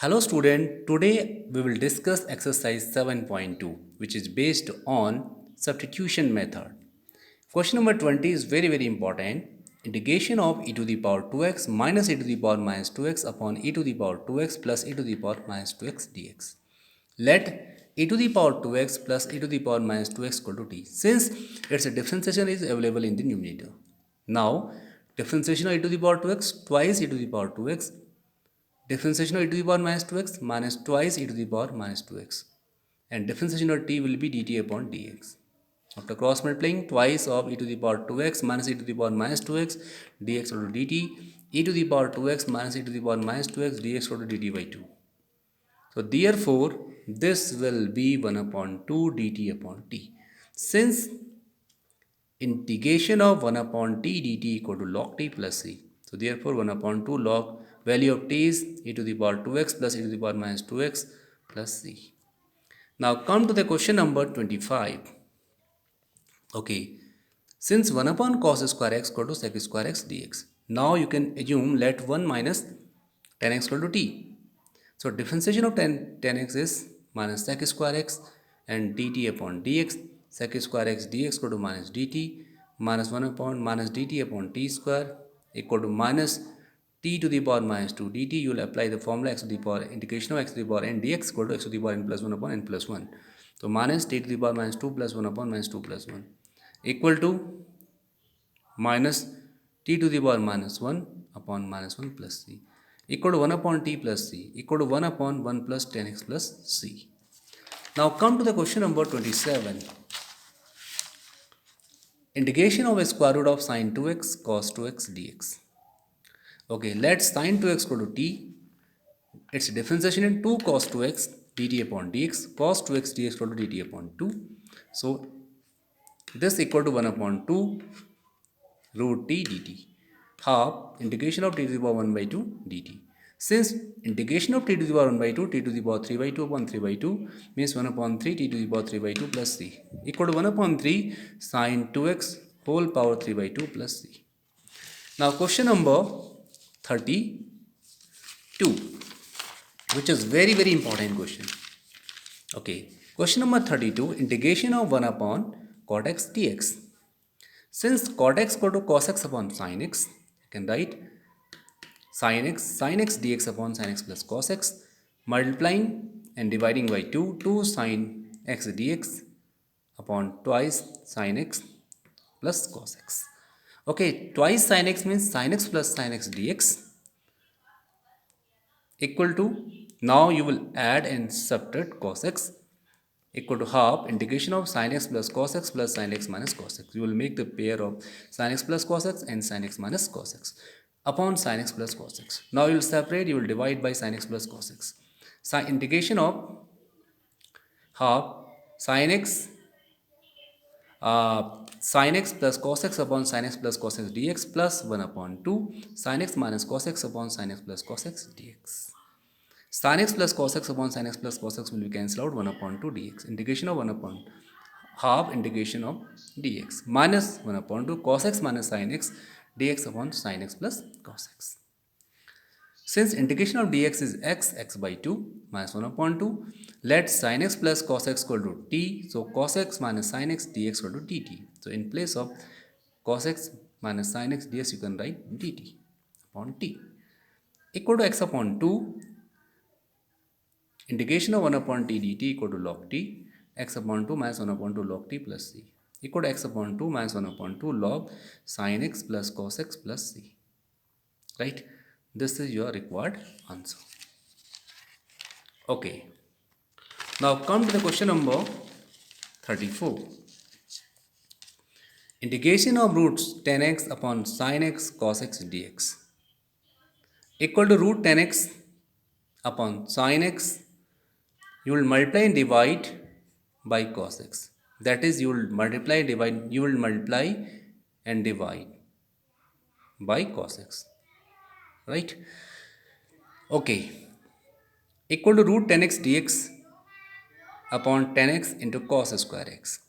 Hello student, today we will discuss exercise 7.2 which is based on substitution method. Question number 20 is very important. Integration of e to the power 2x minus e to the power minus 2x upon e to the power 2x plus e to the power minus 2x dx. Let e to the power 2x plus e to the power minus 2x equal to t since its differentiation is available in the numerator. Now differentiation of e to the power 2x twice e to the power 2x. Differentiation of e to the power minus 2x minus twice e to the power minus 2x. And differentiation of t will be dt upon dx. After cross multiplying twice of e to the power 2x minus e to the power minus 2x dx equal to dt, e to the power 2x minus e to the power minus 2x dx equal to dt by 2. So therefore this will be 1 upon 2 dt upon t. Since integration of 1 upon t dt equal to log t plus c. So therefore 1 upon 2 log value of t is e to the power 2x plus e to the power minus 2x plus c. Now come to the question number 25. Okay, since 1 upon cos square x equal to sec square x dx. Now you can assume let 1 minus tan x equal to t. So differentiation of tan x is minus sec square x and dt upon dx. Sec square x dx equal to minus dt minus 1 upon minus dt upon t square equal to minus t to the power minus 2 dt. You will apply the formula x to the power integration of x to the power n dx equal to x to the power n plus 1 upon n plus 1. So minus t to the power minus 2 plus 1 upon minus 2 plus 1 equal to minus t to the power minus 1 upon minus 1 plus c equal to 1 upon t plus c equal to 1 upon 1 plus 10x plus c. Now come to the question number 27. Integration of a square root of sine 2x cos 2x dx. Okay, let sine 2x equal to t. Its differentiation in 2 cos 2x dt upon dx. Cos 2x dx equal to dt upon 2. So this equal to 1 upon 2 root t dt. Half integration of t to the power 1 by 2 dt. Since integration of t to the power 1 by 2, t to the power 3 by 2 upon 3 by 2 means 1 upon 3 t to the power 3 by 2 plus c equal to 1 upon 3 sine 2x whole power 3 by 2 plus c. Now question number 32, which is very important question. Okay, question number 32, integration of 1 upon cot x dx. Since cot x equal to cos x upon sin x, you can write sin x dx upon sin x plus cos x multiplying and dividing by 2 sin x dx upon twice sin x plus cos x. Okay, twice sin x means sin x plus sin x dx equal to, now you will add and subtract cos x equal to half integration of sin x plus cos x plus sin x minus cos x. You will make the pair of sin x plus cos x and sin x minus cos x upon sin x plus cos x. Now you will separate, you will divide by sin x plus cos x. Sin integration of half sin x sin x plus cos x upon sin x plus cos x dx plus 1 upon 2 sin x minus cos x upon sin x plus cos x dx. Sin x plus cos x upon sin x plus cos x will be cancelled out 1 upon 2 dx. Integration of 1 upon half integration of dx minus 1 upon 2 cos x minus sin x dx upon sin x plus cos x. Since integration of dx is x by 2 minus 1 upon 2, let sin x plus cos x equal to t. So cos x minus sin x dx equal to dt. So in place of cos x minus sin x dx, you can write dt upon t equal to x upon 2. Integration of 1 upon t dt equal to log t x upon 2 minus 1 upon 2 log t plus c equal to x upon 2 minus 1 upon 2 log sin x plus cos x plus c. Right? This is your required answer. Okay. Now come to the question number 34. Integration of roots tan x upon sin x cos x dx equal to root tan x upon sin x. You will multiply and divide by cos x. That is, you will multiply and divide by cos x. Right? Okay. Equal to root tan x dx upon tan x into cos square x.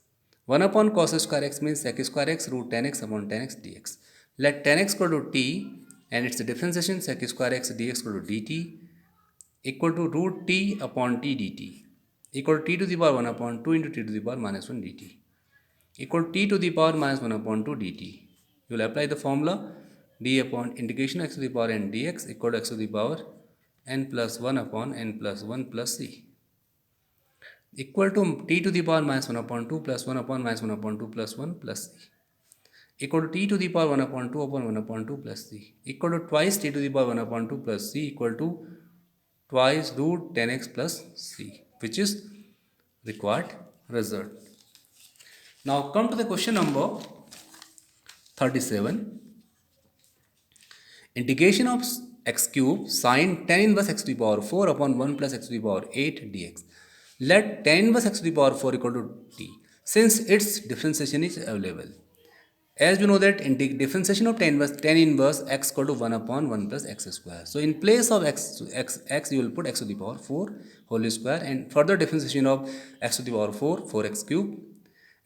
1 upon cos square x means sec square x root tan x upon tan x dx. Let tan x equal to t and its differentiation sec square x dx equal to dt equal to root t upon t dt equal to t to the power 1 upon 2 into t to the power minus 1 dt equal to t to the power minus 1 upon 2 dt. You will apply the formula d upon integration x to the power n dx equal to x to the power n plus 1 upon n plus 1 plus c equal to t to the power minus 1 upon 2 plus 1 upon minus 1 upon 2 plus 1 plus c equal to t to the power 1 upon 2 upon 1 upon 2 plus c equal to twice t to the power 1 upon 2 plus c equal to twice root 10x plus c, which is required result. Now come to the question number 37. Integration of x cube sine tan inverse x to the power 4 upon 1 plus x to the power 8 dx. Let tan inverse x to the power 4 equal to t since its differentiation is available. As we know that differentiation of tan inverse x equal to 1 upon 1 plus x square. So in place of x you will put x to the power 4 whole square, and further differentiation of x to the power 4 4x cube,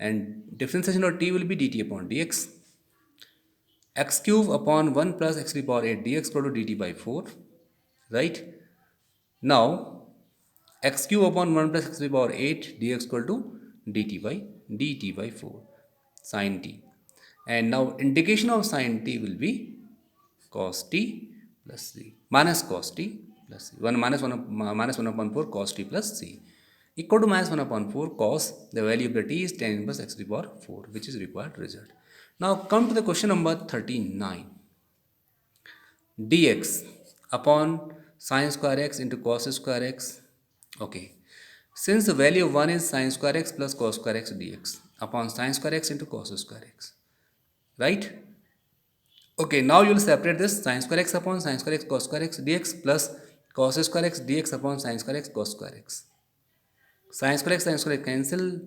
and differentiation of t will be dt upon dx. X cube upon 1 plus x to the power 8 dx equal to dt by 4, right? Now x cube upon 1 plus x to the power 8 dx equal to dt by 4 sin t. And now integration of sin t will be cos t plus c minus cos t plus c. 1 minus 1 upon 4 cos t plus c equal to minus 1 upon 4 cos, the value of the t is tan inverse x to the power 4, which is required result. Now come to the question number 39. Dx upon sin square x into cos square x. Okay, since the value of 1 is sin square x plus cos square x dx upon sin square x into cos square x, right? Okay, now you will separate this sin square x upon sin square x cos square x dx plus cos square x dx upon sin square x cos square x. Sin square x cancel.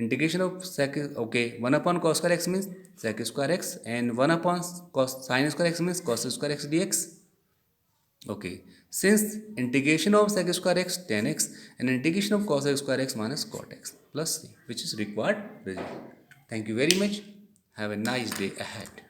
Integration of sec, okay, 1 upon cos square x means sec square x, and 1 upon cos sin square x means cos square x dx. Okay, since integration of sec square x tan x and integration of cos square x minus cot x plus c, which is required result. Thank you very much. Have a nice day ahead.